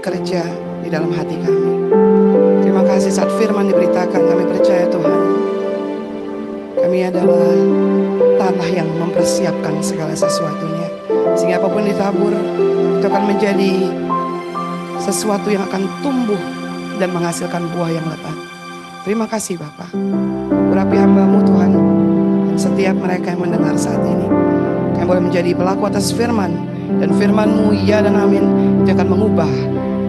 bekerja di dalam hati kami. Terima kasih saat firman diberitakan, kami percaya Tuhan, kami adalah tanah yang mempersiapkan segala sesuatunya. Sehingga apapun ditabur, itu akan menjadi sesuatu yang akan tumbuh dan menghasilkan buah yang lebat. Terima kasih Bapak. Urapi hamba-Mu Tuhan, dan setiap mereka yang mendengar saat ini, kami boleh menjadi pelaku atas firman, dan firman-Mu ya dan amin, itu akan mengubah,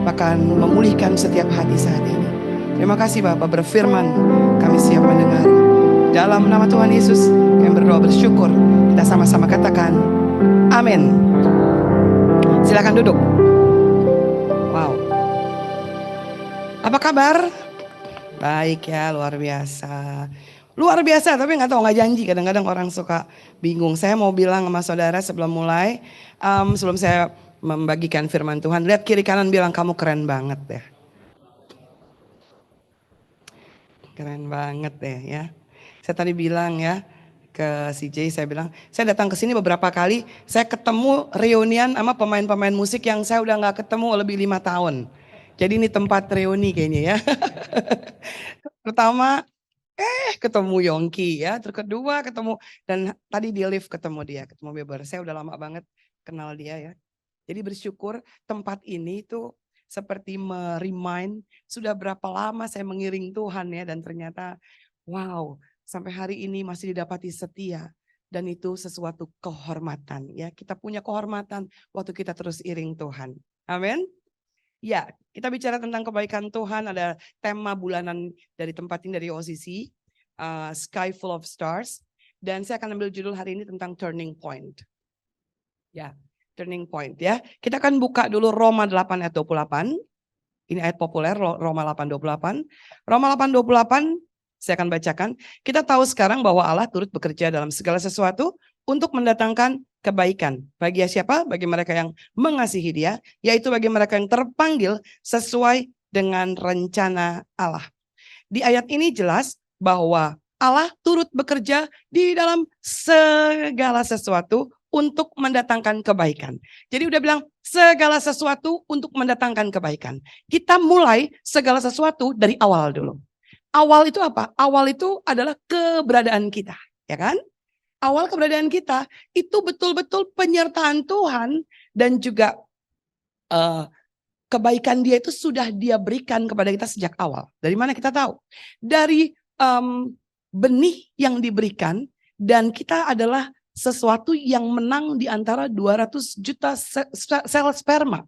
bahkan memulihkan setiap hati saat ini. Terima kasih Bapak, berfirman, kami siap mendengar. Dalam nama Tuhan Yesus, kami berdoa bersyukur. Kita sama-sama katakan, amin. Silakan duduk. Wow. Apa kabar? Baik ya, luar biasa. Luar biasa, tapi nggak tahu, nggak janji. Kadang-kadang orang suka bingung. Saya mau bilang sama saudara sebelum mulai, sebelum saya membagikan firman Tuhan, lihat kiri kanan, bilang kamu keren banget deh. Keren banget deh ya. Saya tadi bilang ya ke CJ, saya bilang, saya datang ke sini beberapa kali, saya ketemu reunian sama pemain-pemain musik yang saya udah nggak ketemu lebih 5 tahun. Jadi ini tempat reuni kayaknya ya. Pertama, ketemu Yongki ya, terus kedua ketemu, dan tadi di lift ketemu dia, ketemu Beber. Saya udah lama banget kenal dia ya. Jadi bersyukur tempat ini tuh seperti meremind sudah berapa lama saya mengiring Tuhan ya, dan ternyata wow, sampai hari ini masih didapati setia, dan itu sesuatu kehormatan ya. Kita punya kehormatan waktu kita terus iring Tuhan. Amin. Ya, kita bicara tentang kebaikan Tuhan, ada tema bulanan dari tempat ini, dari OCC, Sky Full of Stars. Dan saya akan ambil judul hari ini tentang turning point. Ya, turning point ya. Kita akan buka dulu Roma 8 ayat 28. Ini ayat populer, Roma 8:28. Roma 8:28, saya akan bacakan. Kita tahu sekarang bahwa Allah turut bekerja dalam segala sesuatu untuk mendatangkan kebaikan. Bagi siapa? Bagi mereka yang mengasihi Dia, yaitu bagi mereka yang terpanggil sesuai dengan rencana Allah. Di ayat ini jelas bahwa Allah turut bekerja di dalam segala sesuatu untuk mendatangkan kebaikan. Jadi udah bilang segala sesuatu untuk mendatangkan kebaikan. Kita mulai segala sesuatu dari awal dulu. Awal itu apa? Awal itu adalah keberadaan kita, ya kan? Awal keberadaan kita itu betul-betul penyertaan Tuhan, dan juga kebaikan Dia itu sudah Dia berikan kepada kita sejak awal. Dari mana kita tahu? Dari benih yang diberikan, dan kita adalah sesuatu yang menang di antara 200 juta sel sperma.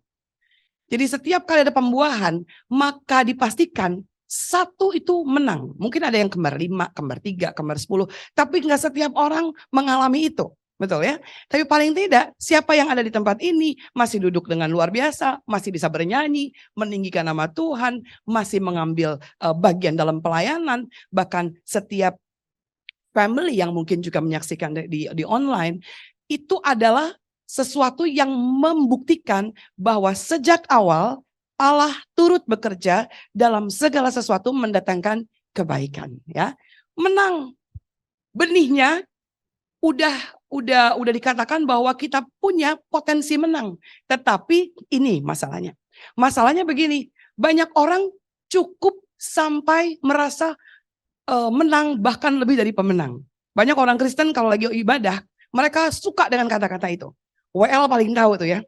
Jadi setiap kali ada pembuahan, maka dipastikan satu itu menang. Mungkin ada yang kembar 5, kembar 3, kembar 10. Tapi nggak setiap orang mengalami itu. Betul ya? Tapi paling tidak, siapa yang ada di tempat ini masih duduk dengan luar biasa, masih bisa bernyanyi, meninggikan nama Tuhan, masih mengambil bagian dalam pelayanan. Bahkan setiap family yang mungkin juga menyaksikan di online, itu adalah sesuatu yang membuktikan bahwa sejak awal Allah turut bekerja dalam segala sesuatu mendatangkan kebaikan ya. Menang. Benihnya udah dikatakan bahwa kita punya potensi menang. Tetapi ini masalahnya. Masalahnya begini, banyak orang cukup sampai merasa menang, bahkan lebih dari pemenang. Banyak orang Kristen kalau lagi ibadah, mereka suka dengan kata-kata itu. WL paling tahu tuh ya.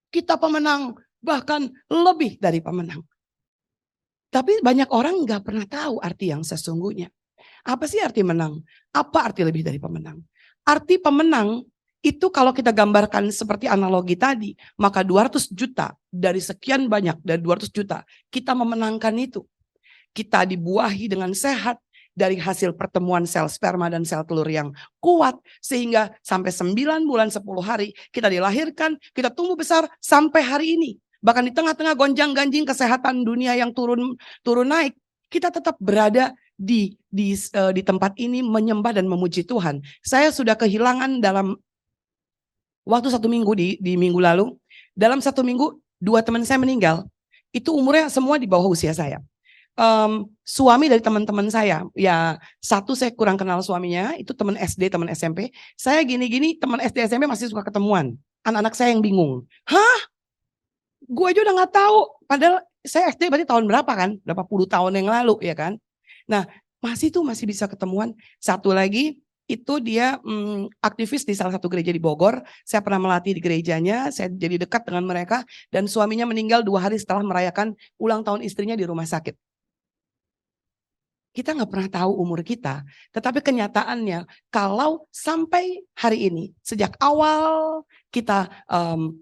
Kita pemenang, bahkan lebih dari pemenang. Tapi banyak orang gak pernah tahu arti yang sesungguhnya. Apa sih arti menang? Apa arti lebih dari pemenang? Arti pemenang itu kalau kita gambarkan seperti analogi tadi, maka 200 juta dari sekian banyak, dari 200 juta, kita memenangkan itu. Kita dibuahi dengan sehat dari hasil pertemuan sel sperma dan sel telur yang kuat, sehingga sampai 9 bulan 10 hari kita dilahirkan, kita tumbuh besar sampai hari ini. Bahkan di tengah-tengah gonjang-ganjing kesehatan dunia yang turun naik, kita tetap berada di tempat ini menyembah dan memuji Tuhan. Saya sudah kehilangan dalam waktu 1 minggu di minggu lalu, dalam 1 minggu 2 teman saya meninggal. Itu umurnya semua di bawah usia saya. Suami dari teman-teman saya, ya satu saya kurang kenal suaminya, itu teman SD, teman SMP. Saya gini-gini teman SD SMP masih suka ketemuan. Anak-anak saya yang bingung. Hah? Gue aja udah nggak tahu. Padahal saya SD berarti tahun berapa kan? Berapa puluh tahun yang lalu ya kan? Nah masih bisa ketemuan. Satu lagi itu dia aktivis di salah satu gereja di Bogor. Saya pernah melatih di gerejanya, saya jadi dekat dengan mereka. Dan suaminya meninggal 2 hari setelah merayakan ulang tahun istrinya di rumah sakit. Kita nggak pernah tahu umur kita, tetapi kenyataannya kalau sampai hari ini, sejak awal kita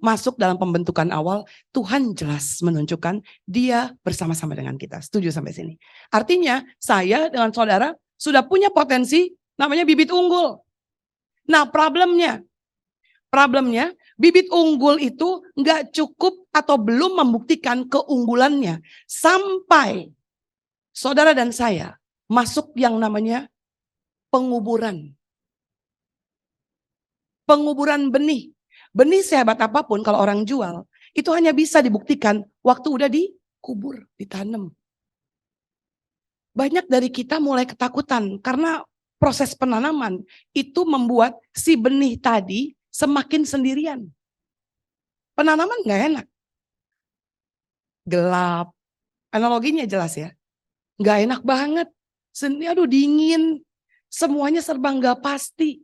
masuk dalam pembentukan awal, Tuhan jelas menunjukkan dia bersama-sama dengan kita. Setuju sampai sini? Artinya saya dengan saudara sudah punya potensi namanya bibit unggul. Nah problemnya bibit unggul itu nggak cukup atau belum membuktikan keunggulannya sampai saudara dan saya masuk yang namanya penguburan. Penguburan benih. Benih sehebat apapun kalau orang jual, itu hanya bisa dibuktikan waktu udah dikubur, ditanam. Banyak dari kita mulai ketakutan karena proses penanaman itu membuat si benih tadi semakin sendirian. Penanaman gak enak. Gelap. Analoginya jelas ya. Gak enak banget. Aduh dingin, semuanya serba nggak pasti.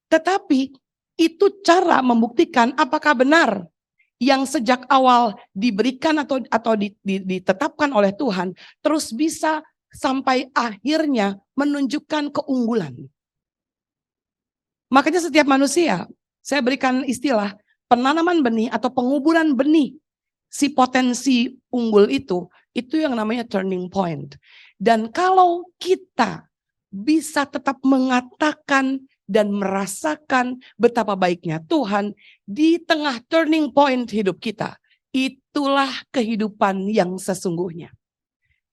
Tetapi itu cara membuktikan apakah benar yang sejak awal diberikan atau ditetapkan oleh Tuhan terus bisa sampai akhirnya menunjukkan keunggulan. Makanya setiap manusia, saya berikan istilah penanaman benih atau penguburan benih si potensi unggul itu yang namanya turning point. Dan kalau kita bisa tetap mengatakan dan merasakan betapa baiknya Tuhan di tengah turning point hidup kita, itulah kehidupan yang sesungguhnya.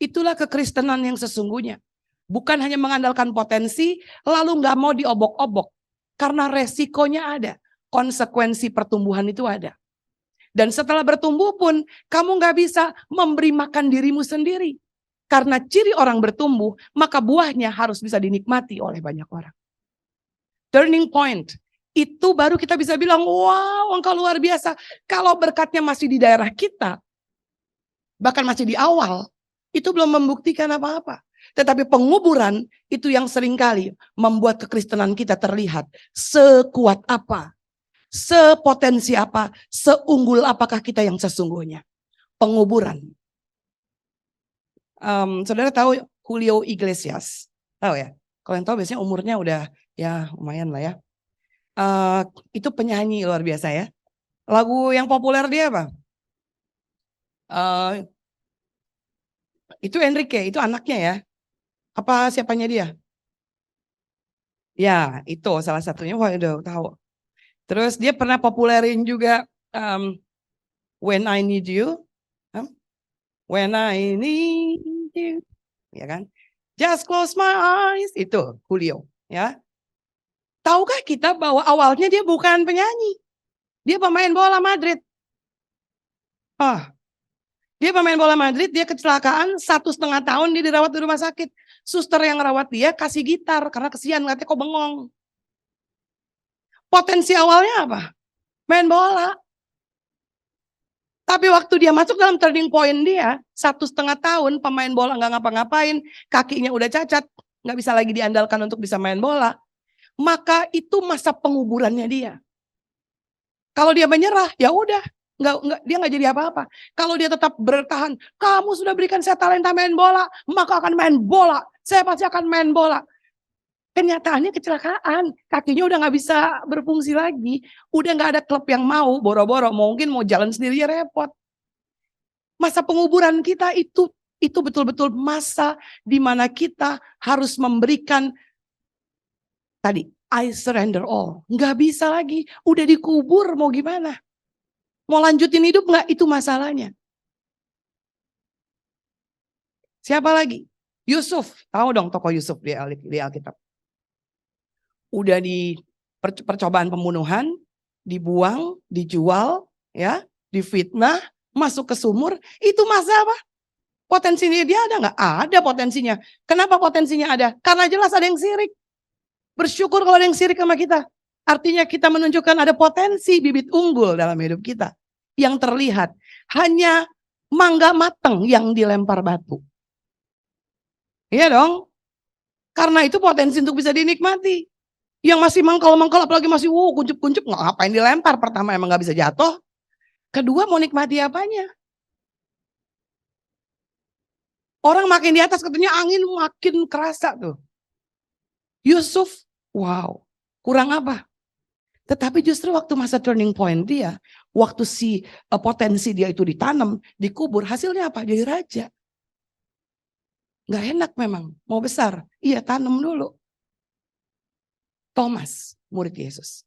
Itulah kekristenan yang sesungguhnya. Bukan hanya mengandalkan potensi, lalu nggak mau diobok-obok. Karena resikonya ada, konsekuensi pertumbuhan itu ada. Dan setelah bertumbuh pun, kamu nggak bisa memberi makan dirimu sendiri. Karena ciri orang bertumbuh, maka buahnya harus bisa dinikmati oleh banyak orang. Turning point, itu baru kita bisa bilang, wow engkau luar biasa. Kalau berkatnya masih di daerah kita, bahkan masih di awal, itu belum membuktikan apa-apa. Tetapi penguburan itu yang seringkali membuat kekristenan kita terlihat sekuat apa, sepotensi apa, seunggul apakah kita yang sesungguhnya. Penguburan. Saudara tahu Julio Iglesias? Tahu ya? Kalau yang tahu biasanya umurnya udah ya lumayan lah ya. Itu penyanyi luar biasa ya. Lagu yang populer dia apa? Itu Enrique, itu anaknya ya. Apa siapanya dia? Ya, itu salah satunya. Wah, udah tahu. Terus dia pernah populerin juga When I Need You. When I Need You. Ya kan? Just Close My Eyes. Itu Julio. Ya. Tahukah kita bahwa awalnya dia bukan penyanyi. Dia pemain bola Madrid. Dia pemain bola Madrid, dia kecelakaan 1,5 tahun dia dirawat di rumah sakit. Suster yang rawat dia kasih gitar karena kesian katanya kok bengong. Potensi awalnya apa? Main bola. Tapi waktu dia masuk dalam turning point dia, 1,5 tahun pemain bola nggak ngapa-ngapain, kakinya udah cacat, nggak bisa lagi diandalkan untuk bisa main bola. Maka itu masa penguburannya dia. Kalau dia menyerah, ya udah. Dia nggak jadi apa-apa. Kalau dia tetap bertahan, kamu sudah berikan saya talenta main bola, maka akan main bola. Saya pasti akan main bola. Kenyataannya kecelakaan, kakinya udah nggak bisa berfungsi lagi, udah nggak ada klub yang mau, boro-boro, mungkin mau jalan sendiri ya repot. Masa penguburan kita itu betul-betul masa di mana kita harus memberikan tadi I surrender all. Nggak bisa lagi, udah dikubur mau gimana? Mau lanjutin hidup nggak? Itu masalahnya. Siapa lagi? Yusuf. Tahu dong tokoh Yusuf di Alkitab. Udah di percobaan pembunuhan, dibuang, dijual, ya, difitnah, masuk ke sumur. Itu masa apa? Potensinya dia ada nggak? Ada potensinya. Kenapa potensinya ada? Karena jelas ada yang sirik. Bersyukur kalau ada yang sirik sama kita. Artinya kita menunjukkan ada potensi bibit unggul dalam hidup kita. yang terlihat. Hanya mangga mateng yang dilempar batu. Iya dong. Karena itu potensi untuk bisa dinikmati. Yang masih mangkal-mangkal apalagi masih kuncup-kuncup, ngapain dilempar? Pertama emang gak bisa jatuh. Kedua mau nikmati apanya? Orang makin di atas katanya angin makin kerasa tuh. Yusuf, wow, kurang apa? Tetapi justru waktu masa turning point dia, waktu potensi dia itu ditanam, dikubur, hasilnya apa? Jadi raja. Gak enak memang, mau besar. Iya, tanam dulu. Thomas, murid Yesus.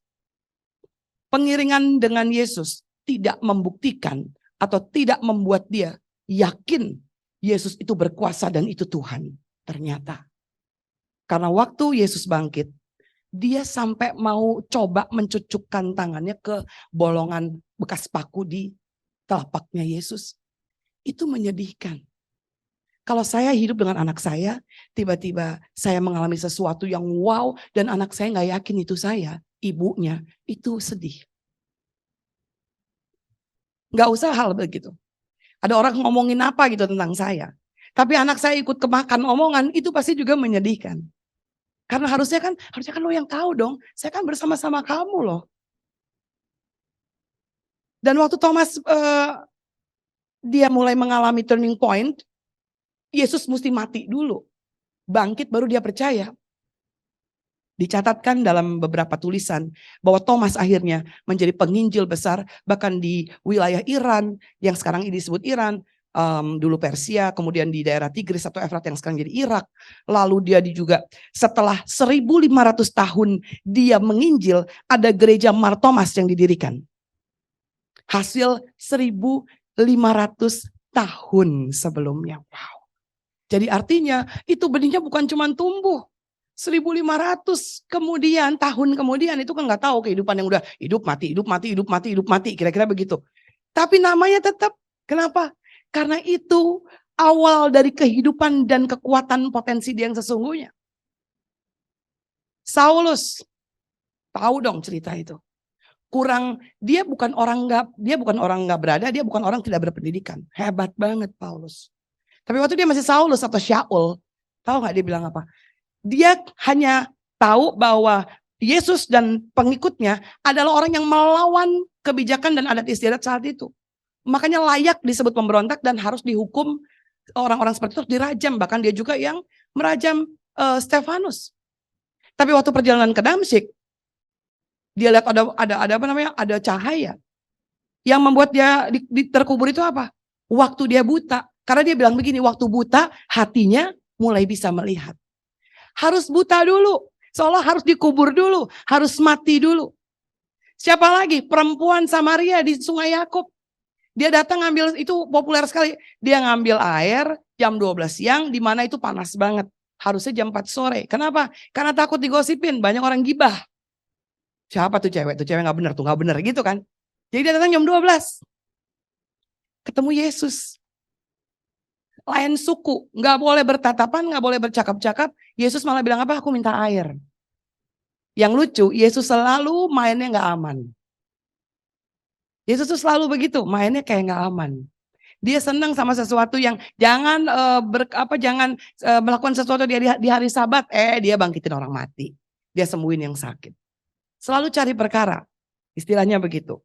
Pengiringan dengan Yesus tidak membuktikan atau tidak membuat dia yakin Yesus itu berkuasa dan itu Tuhan. Ternyata. Karena waktu Yesus bangkit, dia sampai mau coba mencucukkan tangannya ke bolongan bekas paku di telapaknya Yesus. Itu menyedihkan. Kalau saya hidup dengan anak saya, tiba-tiba saya mengalami sesuatu yang wow, dan anak saya gak yakin itu saya, ibunya, itu sedih. Gak usah hal begitu. Ada orang ngomongin apa gitu tentang saya. Tapi anak saya ikut kemakan omongan, itu pasti juga menyedihkan. Karena harusnya kan lo yang tahu dong, saya kan bersama-sama kamu loh. Dan waktu Thomas dia mulai mengalami turning point, Yesus mesti mati dulu. Bangkit baru dia percaya. Dicatatkan dalam beberapa tulisan bahwa Thomas akhirnya menjadi penginjil besar bahkan di wilayah Iran yang sekarang ini disebut Iran, dulu Persia, kemudian di daerah Tigris atau Efrat yang sekarang jadi Irak. Lalu dia juga setelah 1500 tahun dia menginjil, ada gereja Mar Thomas yang didirikan. Hasil 1500 tahun sebelumnya. Wow. Jadi artinya itu benihnya bukan cuma tumbuh. 1500 tahun kemudian itu kan nggak tahu kehidupan yang udah hidup mati kira-kira begitu. Tapi namanya tetap. Kenapa? Karena itu awal dari kehidupan dan kekuatan potensi dia yang sesungguhnya. Saulus tahu dong cerita itu. Dia bukan orang nggak berada, dia bukan orang tidak berpendidikan. Hebat banget Paulus. Tapi waktu dia masih Saulus atau Syaul, tahu nggak dia bilang apa? Dia hanya tahu bahwa Yesus dan pengikutnya adalah orang yang melawan kebijakan dan adat istiadat saat itu. Makanya layak disebut pemberontak dan harus dihukum, orang-orang seperti itu dirajam. Bahkan dia juga yang merajam Stefanus. Tapi waktu perjalanan ke Damsyik, dia lihat ada cahaya. Yang membuat dia terkubur itu apa? Waktu dia buta. Karena dia bilang begini, waktu buta hatinya mulai bisa melihat. Harus buta dulu, seolah harus dikubur dulu, harus mati dulu. Siapa lagi? Perempuan Samaria di Sungai Yakub. Dia datang ngambil, itu populer sekali. Dia ngambil air jam 12 siang, di mana itu panas banget. Harusnya jam 4 sore. Kenapa? Karena takut digosipin, banyak orang gibah. Siapa tuh cewek? Tuh cewek gak bener, tuh gak bener gitu kan. Jadi dia datang jam 12. Ketemu Yesus. Lain suku, gak boleh bertatapan, gak boleh bercakap-cakap. Yesus malah bilang apa? Aku minta air. Yang lucu, Yesus selalu mainnya gak aman. Yesus tuh selalu begitu, mainnya kayak gak aman. Dia senang sama sesuatu yang jangan melakukan sesuatu di hari Sabat. Dia bangkitin orang mati. Dia sembuhin yang sakit. Selalu cari perkara. Istilahnya begitu.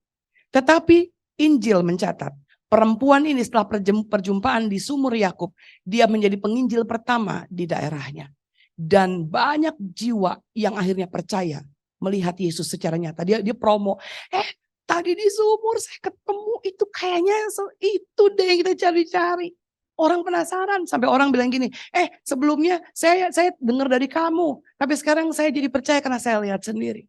Tetapi Injil mencatat, perempuan ini setelah perjumpaan di sumur Yakub, dia menjadi penginjil pertama di daerahnya. Dan banyak jiwa yang akhirnya percaya melihat Yesus secara nyata. Dia promo, tadi di sumur saya ketemu itu kayaknya itu deh yang kita cari-cari. Orang penasaran sampai orang bilang gini, sebelumnya saya dengar dari kamu, tapi sekarang saya jadi percaya karena saya lihat sendiri.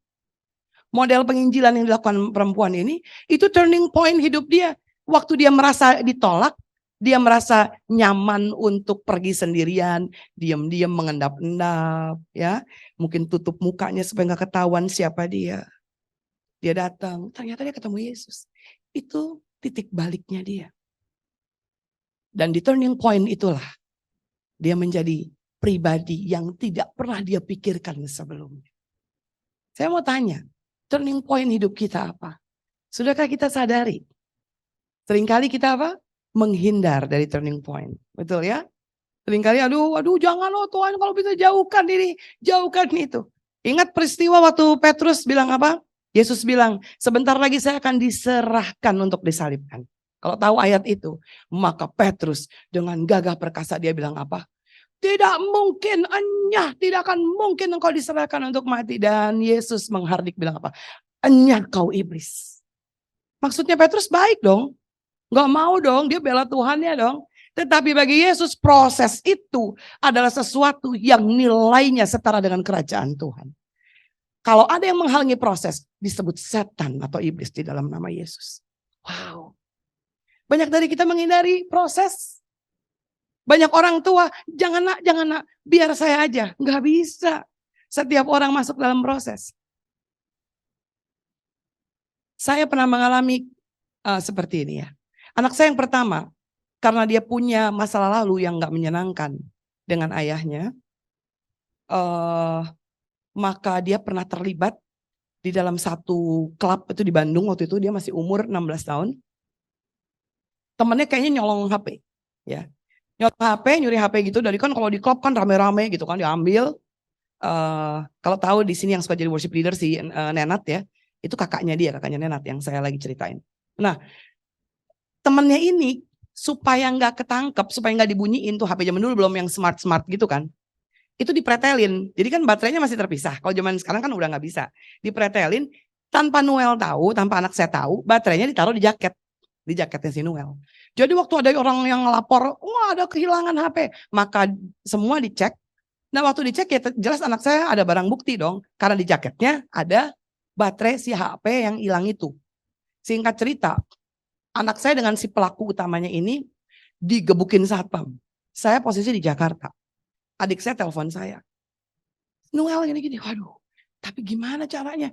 Model penginjilan yang dilakukan perempuan ini, itu turning point hidup dia. Waktu dia merasa ditolak, dia merasa nyaman untuk pergi sendirian, diam-diam mengendap-endap, ya, mungkin tutup mukanya supaya nggak ketahuan siapa dia. Dia datang, ternyata dia ketemu Yesus. Itu titik baliknya dia. Dan di turning point itulah dia menjadi pribadi yang tidak pernah dia pikirkan sebelumnya. Saya mau tanya, turning point hidup kita apa? Sudahkah kita sadari Seringkali kita apa? Menghindar dari turning point. Betul ya? Seringkali aduh jangan Tuhan kalau bisa jauhkan ini, jauhkan itu. Ingat peristiwa waktu Petrus bilang apa? Yesus bilang, sebentar lagi saya akan diserahkan untuk disalibkan. Kalau tahu ayat itu, maka Petrus dengan gagah perkasa dia bilang apa? Tidak mungkin, enyah, tidak akan mungkin engkau diserahkan untuk mati. Dan Yesus menghardik bilang apa? Enyah kau iblis. Maksudnya Petrus baik dong. Gak mau dong, dia bela Tuhannya dong. Tetapi bagi Yesus proses itu adalah sesuatu yang nilainya setara dengan kerajaan Tuhan. Kalau ada yang menghalangi proses, disebut setan atau iblis di dalam nama Yesus. Wow. Banyak dari kita menghindari proses. Banyak orang tua, jangan nak, biar saya aja. Nggak bisa. Setiap orang masuk dalam proses. Saya pernah mengalami seperti ini ya. Anak saya yang pertama, karena dia punya masalah lalu yang nggak menyenangkan dengan ayahnya, maka dia pernah terlibat di dalam satu klub itu di Bandung waktu itu, dia masih umur 16 tahun. Temennya kayaknya nyolong HP, ya. Nyolong HP, nyuri HP gitu, dari kan kalau di klub kan rame-rame gitu kan, diambil. Kalau tahu di sini yang suka jadi worship leader si Nenat ya, itu kakaknya Nenat yang saya lagi ceritain. Nah, temennya ini supaya nggak ketangkep, supaya nggak dibunyiin tuh HP zaman dulu belum yang smart gitu kan, itu dipretelin. Jadi kan baterainya masih terpisah. Kalau zaman sekarang kan udah nggak bisa. Dipretelin tanpa Noel tahu, tanpa anak saya tahu, baterainya ditaruh di jaketnya si Noel. Jadi waktu ada orang yang ngelapor, wah ada kehilangan HP, maka semua dicek. Nah waktu dicek ya jelas anak saya ada barang bukti dong, karena di jaketnya ada baterai si HP yang hilang itu. Singkat cerita, anak saya dengan si pelaku utamanya ini digebukin satpam. Saya posisi di Jakarta. Adik saya telepon saya. Noel gini-gini, waduh. Tapi gimana caranya?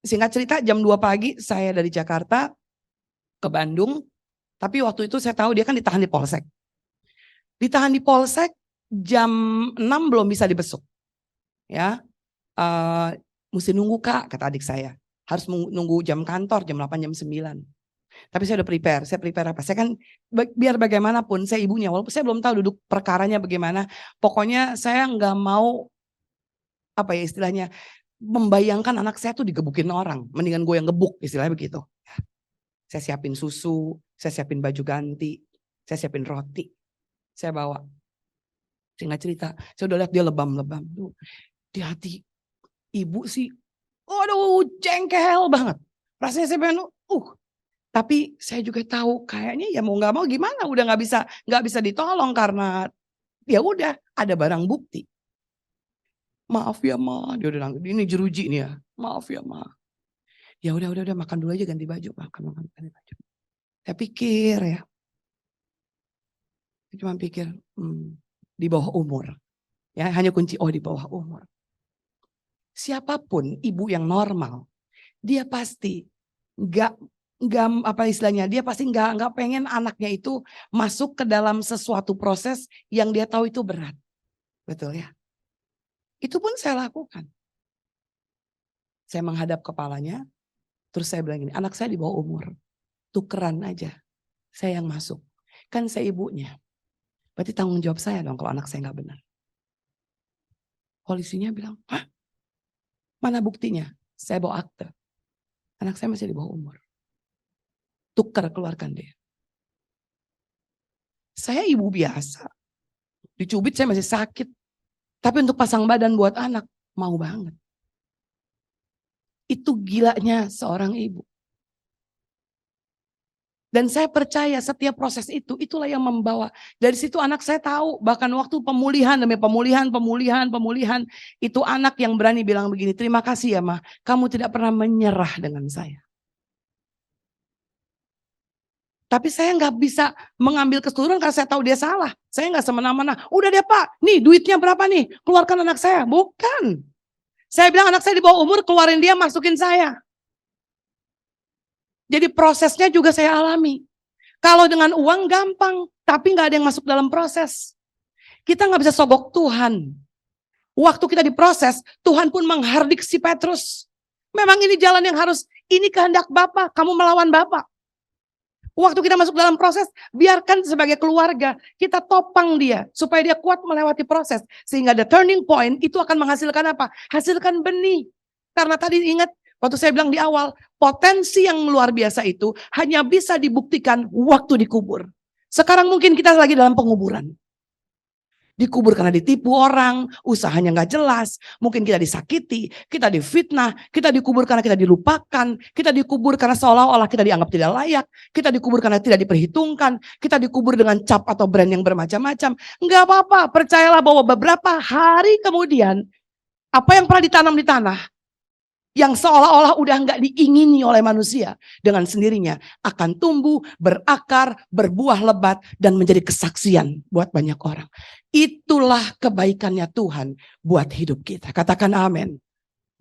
Singkat cerita jam 2 pagi saya dari Jakarta ke Bandung. Tapi waktu itu saya tahu dia kan ditahan di Polsek. Ditahan di Polsek jam 6 belum bisa dibesuk. Ya, mesti nunggu Kak, kata adik saya. Harus nunggu jam kantor, jam 8, jam 9. Tapi saya udah prepare. Saya prepare apa? Saya kan biar bagaimanapun saya ibunya. Walaupun saya belum tahu duduk perkaranya bagaimana. Pokoknya saya nggak mau apa ya istilahnya membayangkan anak saya tuh digebukin orang. Mendingan gue yang gebuk istilahnya begitu. Saya siapin susu, saya siapin baju ganti, saya siapin roti. Saya bawa. Singkat cerita, saya udah lihat dia lebam-lebam. Di hati ibu sih, aduh jengkel banget. Rasanya saya pengen, tapi saya juga tahu kayaknya ya mau nggak mau gimana, udah nggak bisa ditolong karena ya udah ada barang bukti. Maaf ya Ma, dia udah nangis, ini jeruji nih ya. Maaf ya Ma. Ya udah makan dulu aja ganti baju, makan ganti baju. Saya pikir ya, saya cuma pikir di bawah umur, ya hanya kunci di bawah umur. Siapapun ibu yang normal, dia pasti nggak apa istilahnya, dia pasti nggak pengen anaknya itu masuk ke dalam sesuatu proses yang dia tahu itu berat, betul ya? Itu pun saya lakukan. Saya menghadap kepalanya, terus saya bilang gini, anak saya di bawah umur, tukeran aja, saya yang masuk, kan saya ibunya, berarti tanggung jawab saya dong kalau anak saya nggak benar. Polisinya bilang, hah? Mana buktinya? Saya bawa akte, anak saya masih di bawah umur. Tukar keluarkan dia. Saya ibu biasa. Dicubit saya masih sakit. Tapi untuk pasang badan buat anak, mau banget. Itu gilanya seorang ibu. Dan saya percaya setiap proses itu, itulah yang membawa. Dari situ anak saya tahu, bahkan waktu pemulihan, demi pemulihan, itu anak yang berani bilang begini, terima kasih ya Ma, kamu tidak pernah menyerah dengan saya. Tapi saya nggak bisa mengambil keseluruhan karena saya tahu dia salah. Saya nggak semena-mena. Udah deh Pak, nih duitnya berapa nih? Keluarkan anak saya. Bukan. Saya bilang anak saya di bawah umur, keluarin dia, masukin saya. Jadi prosesnya juga saya alami. Kalau dengan uang gampang, tapi nggak ada yang masuk dalam proses. Kita nggak bisa sogok Tuhan. Waktu kita diproses, Tuhan pun menghardik si Petrus. Memang ini jalan yang harus, ini kehendak Bapa, kamu melawan Bapa. Waktu kita masuk dalam proses, biarkan sebagai keluarga, kita topang dia, supaya dia kuat melewati proses. Sehingga the turning point itu akan menghasilkan apa? Hasilkan benih. Karena tadi ingat, waktu saya bilang di awal, potensi yang luar biasa itu hanya bisa dibuktikan waktu dikubur. Sekarang mungkin kita lagi dalam penguburan. Dikubur karena ditipu orang, usahanya nggak jelas, mungkin kita disakiti, kita difitnah, kita dikubur karena kita dilupakan, kita dikubur karena seolah-olah kita dianggap tidak layak, kita dikubur karena tidak diperhitungkan, kita dikubur dengan cap atau brand yang bermacam-macam. Nggak apa-apa, percayalah bahwa beberapa hari kemudian, apa yang pernah ditanam di tanah, yang seolah-olah udah nggak diingini oleh manusia, dengan sendirinya akan tumbuh, berakar, berbuah lebat, dan menjadi kesaksian buat banyak orang. Itulah kebaikannya Tuhan buat hidup kita. Katakan amin.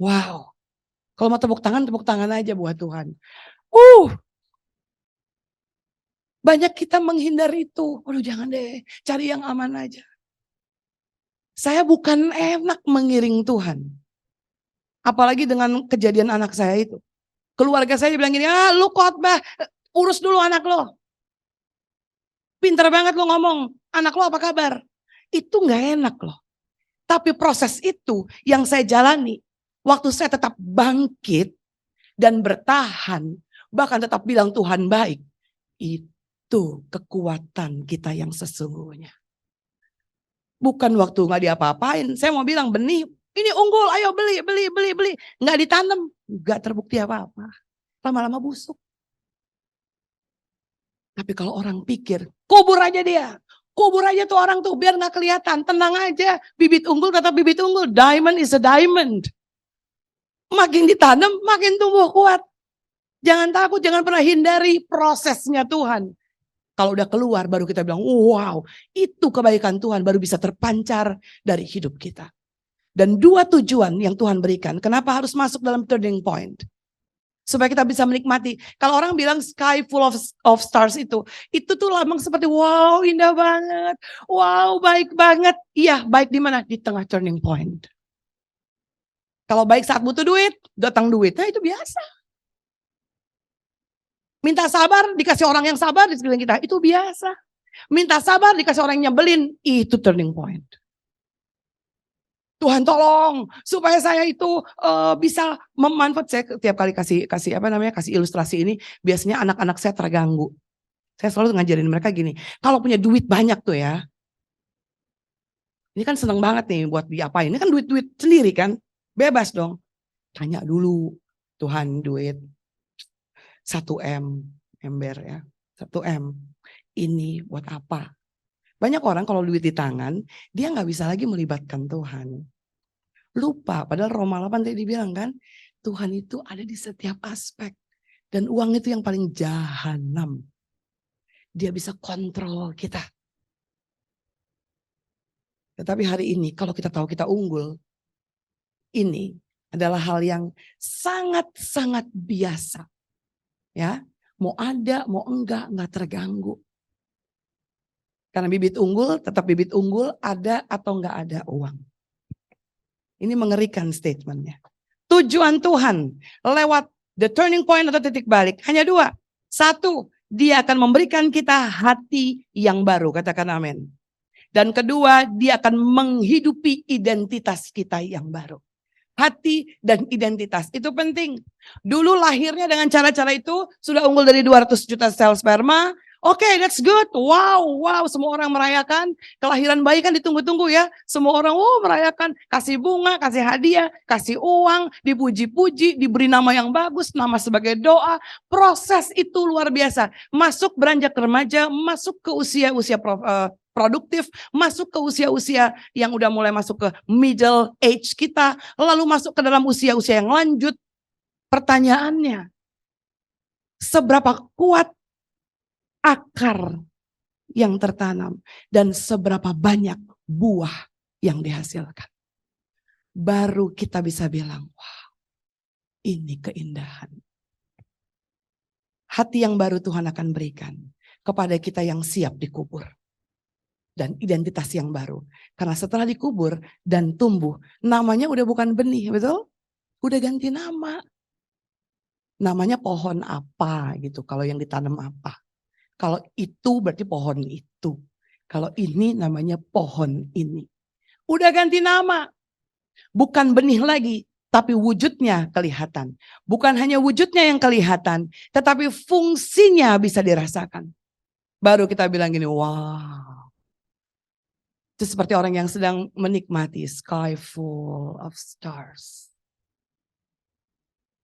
Wow. Kalau mau tepuk tangan aja buat Tuhan. Banyak kita menghindar itu. Aduh jangan deh, cari yang aman aja. Saya bukan enak mengiring Tuhan. Apalagi dengan kejadian anak saya itu. Keluarga saya bilang gini, lu khotbah, urus dulu anak lo. Pinter banget lo ngomong, anak lo apa kabar? Itu gak enak loh. Tapi proses itu yang saya jalani. Waktu saya tetap bangkit dan bertahan. Bahkan tetap bilang Tuhan baik. Itu kekuatan kita yang sesungguhnya. Bukan waktu gak diapa-apain. Saya mau bilang benih. Ini unggul, ayo beli. Nggak ditanam, nggak terbukti apa-apa. Lama-lama busuk. Tapi kalau orang pikir, kubur aja dia. Kubur aja tuh orang tuh, biar nggak kelihatan. Tenang aja, bibit unggul tetap bibit unggul. Diamond is a diamond. Makin ditanam, makin tumbuh kuat. Jangan takut, jangan pernah hindari prosesnya Tuhan. Kalau udah keluar, baru kita bilang, wow, itu kebaikan Tuhan baru bisa terpancar dari hidup kita. Dan dua tujuan yang Tuhan berikan. Kenapa harus masuk dalam turning point? Supaya kita bisa menikmati. Kalau orang bilang sky full of stars itu tuh lambang seperti wow indah banget. Wow baik banget. Iya baik di mana? Di tengah turning point. Kalau baik saat butuh duit, datang duit. Nah itu biasa. Minta sabar, dikasih orang yang sabar di sekeliling kita. Itu biasa. Minta sabar, dikasih orang yang nyebelin. Itu turning point. Tuhan tolong supaya saya itu bisa memanfaatkan. Saya tiap kali kasih ilustrasi ini biasanya anak-anak saya terganggu. Saya selalu ngajarin mereka gini, kalau punya duit banyak tuh ya. Ini kan seneng banget nih buat diapain. Ini kan duit-duit sendiri kan. Bebas dong. Tanya dulu, Tuhan duit 1M ember ya. 1M. Ini buat apa? Banyak orang kalau duit di tangan, dia nggak bisa lagi melibatkan Tuhan. Lupa, padahal Roma 8 tadi dibilang kan, Tuhan itu ada di setiap aspek. Dan uang itu yang paling jahanam. Dia bisa kontrol kita. Tetapi hari ini kalau kita tahu kita unggul, ini adalah hal yang sangat-sangat biasa. Ya, mau ada, mau enggak terganggu. Karena bibit unggul, tetap bibit unggul, ada atau enggak ada uang. Ini mengerikan statementnya. Tujuan Tuhan lewat the turning point atau titik balik hanya dua. Satu, dia akan memberikan kita hati yang baru. Katakan amin. Dan kedua, dia akan menghidupi identitas kita yang baru. Hati dan identitas itu penting. Dulu lahirnya dengan cara-cara itu sudah unggul dari 200 juta sel sperma. Oke, that's good. Wow, semua orang merayakan. Kelahiran bayi kan ditunggu-tunggu ya. Semua orang merayakan. Kasih bunga, kasih hadiah, kasih uang, dipuji-puji, diberi nama yang bagus, nama sebagai doa. Proses itu luar biasa. Masuk beranjak remaja, masuk ke usia-usia produktif, masuk ke usia-usia yang udah mulai masuk ke middle age kita, lalu masuk ke dalam usia-usia yang lanjut. Pertanyaannya, seberapa kuat akar yang tertanam dan seberapa banyak buah yang dihasilkan? Baru kita bisa bilang, wow, ini keindahan. Hati yang baru Tuhan akan berikan kepada kita yang siap dikubur. Dan identitas yang baru. Karena setelah dikubur dan tumbuh, namanya udah bukan benih, betul? Udah ganti nama. Namanya pohon apa gitu, kalau yang ditanam apa. Kalau itu berarti pohon itu. Kalau ini namanya pohon ini. Udah ganti nama. Bukan benih lagi, tapi wujudnya kelihatan. Bukan hanya wujudnya yang kelihatan, tetapi fungsinya bisa dirasakan. Baru kita bilang gini, wow. Itu seperti orang yang sedang menikmati sky full of stars.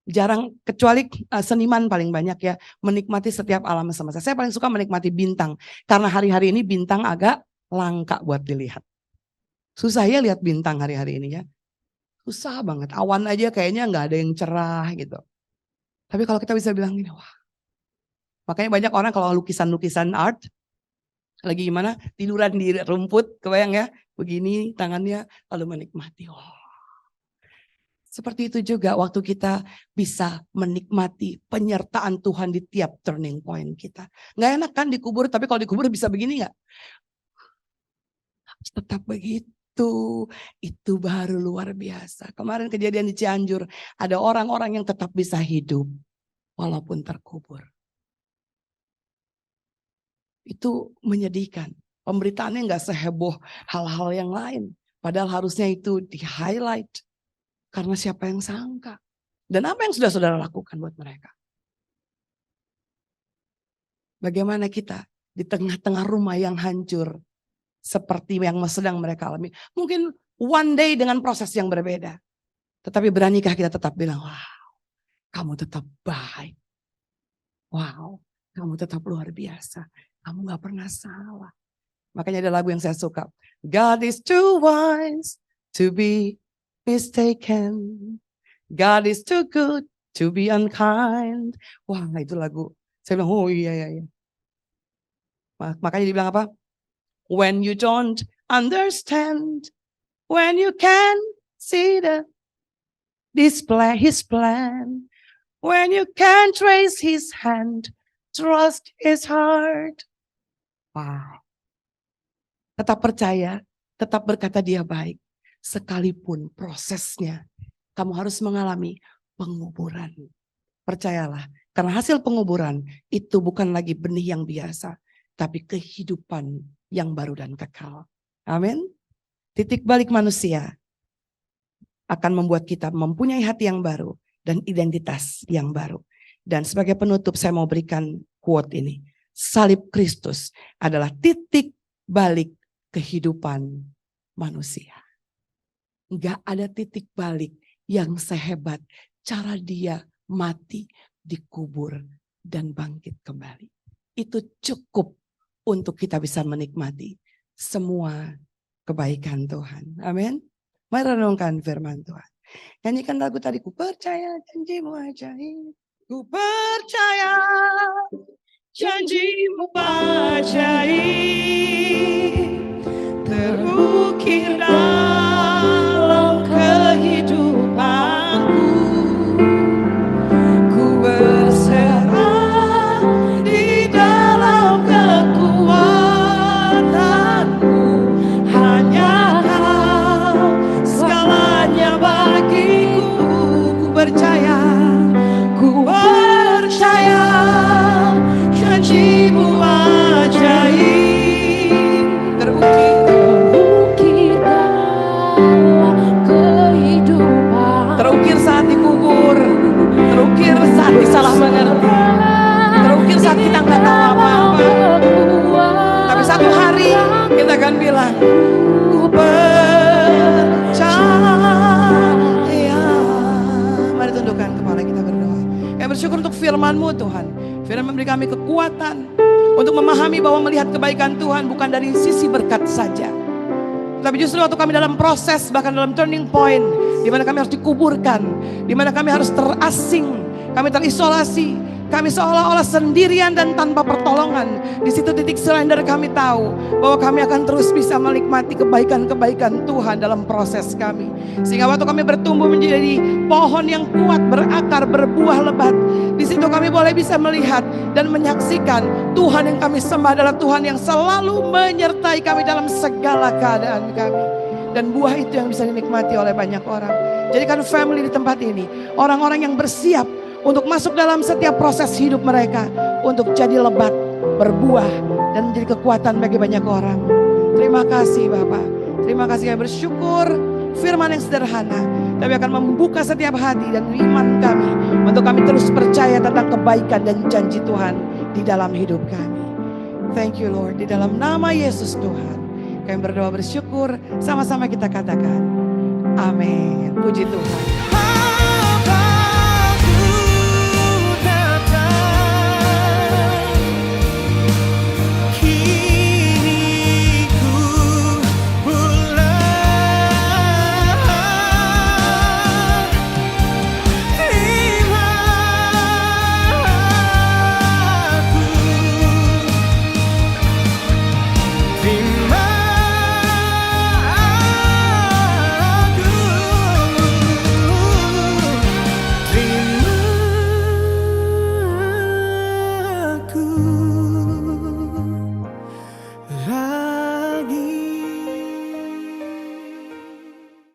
Jarang, kecuali seniman paling banyak ya, menikmati setiap alam semesta. Saya paling suka menikmati bintang, karena hari-hari ini bintang agak langka buat dilihat. Susah ya lihat bintang hari-hari ini ya. Susah banget, awan aja kayaknya nggak ada yang cerah gitu. Tapi kalau kita bisa bilang gini, wah. Makanya banyak orang kalau lukisan-lukisan art, lagi gimana, tiduran di rumput, kebayang ya, begini tangannya, lalu menikmati. Wah. Seperti itu juga waktu kita bisa menikmati penyertaan Tuhan di tiap turning point kita. Nggak enak kan dikubur, tapi kalau dikubur bisa begini nggak? Harus tetap begitu. Itu baru luar biasa. Kemarin kejadian di Cianjur, ada orang-orang yang tetap bisa hidup walaupun terkubur. Itu menyedihkan. Pemberitaannya nggak seheboh hal-hal yang lain. Padahal harusnya itu di-highlight. Karena siapa yang sangka. Dan apa yang sudah saudara lakukan buat mereka? Bagaimana kita di tengah-tengah rumah yang hancur. Seperti yang sedang mereka alami. Mungkin one day dengan proses yang berbeda. Tetapi beranikah kita tetap bilang, wow, kamu tetap baik. Wow, kamu tetap luar biasa. Kamu gak pernah salah. Makanya ada lagu yang saya suka. God is too wise to be mistaken. God is too good to be unkind. Wah, itu lagu. Saya bilang, oh iya. Makanya dibilang apa? When you don't understand, when you can't see the display his plan, when you can't trace his hand, trust his heart. Wow. Tetap percaya, tetap berkata dia baik. Sekalipun prosesnya, kamu harus mengalami penguburan. Percayalah, karena hasil penguburan itu bukan lagi benih yang biasa, tapi kehidupan yang baru dan kekal. Amin. Titik balik manusia akan membuat kita mempunyai hati yang baru dan identitas yang baru. Dan sebagai penutup saya mau berikan quote ini. Salib Kristus adalah titik balik kehidupan manusia. Enggak ada titik balik yang sehebat cara dia mati, dikubur, dan bangkit kembali. Itu cukup untuk kita bisa menikmati semua kebaikan Tuhan. Amin. Mari renungkan firman Tuhan. Nyanyikan lagu tadi, ku percaya janjimu ajaib. Ku percaya janjimu ajaib. Terukir dalam kehidupanku. Ku berserah di dalam kekuatanmu. Hanya Kau segalanya bagiku. Ku percaya janjimu ajaib. Terukir dalam kehidupan. Terukir saat dikubur. Terukir saat disalah mengerti. Terukir saat kita nggak tahu apa-apa. Tapi satu hari kita akan bilang, ku percaya. Mari tundukkan kepala kita berdoa. Ya, bersyukur untuk firman-Mu Tuhan. Firman memberi kami kekuatan untuk memahami bahwa melihat kebaikan Tuhan bukan dari sisi berkat saja. Tapi justru waktu kami dalam proses, bahkan dalam turning point, di mana kami harus dikuburkan, di mana kami harus terasing, kami terisolasi, kami seolah-olah sendirian dan tanpa pertolongan. Di situ titik surrender kami tahu bahwa kami akan terus bisa menikmati kebaikan-kebaikan Tuhan dalam proses kami. Sehingga waktu kami bertumbuh menjadi pohon yang kuat, berakar, berbuah lebat, di situ kami boleh bisa melihat dan menyaksikan Tuhan yang kami sembah adalah Tuhan yang selalu menyertai kami dalam segala keadaan kami. Dan buah itu yang bisa dinikmati oleh banyak orang. Jadikan family di tempat ini orang-orang yang bersiap untuk masuk dalam setiap proses hidup mereka, untuk jadi lebat, berbuah dan menjadi kekuatan bagi banyak orang. Terima kasih Bapak. Terima kasih, kami bersyukur firman yang sederhana, tapi akan membuka setiap hati dan iman kami untuk kami terus percaya tentang kebaikan dan janji Tuhan di dalam hidup kami. Thank you Lord, di dalam nama Yesus Tuhan kami berdoa bersyukur, sama-sama kita katakan amin. Puji Tuhan.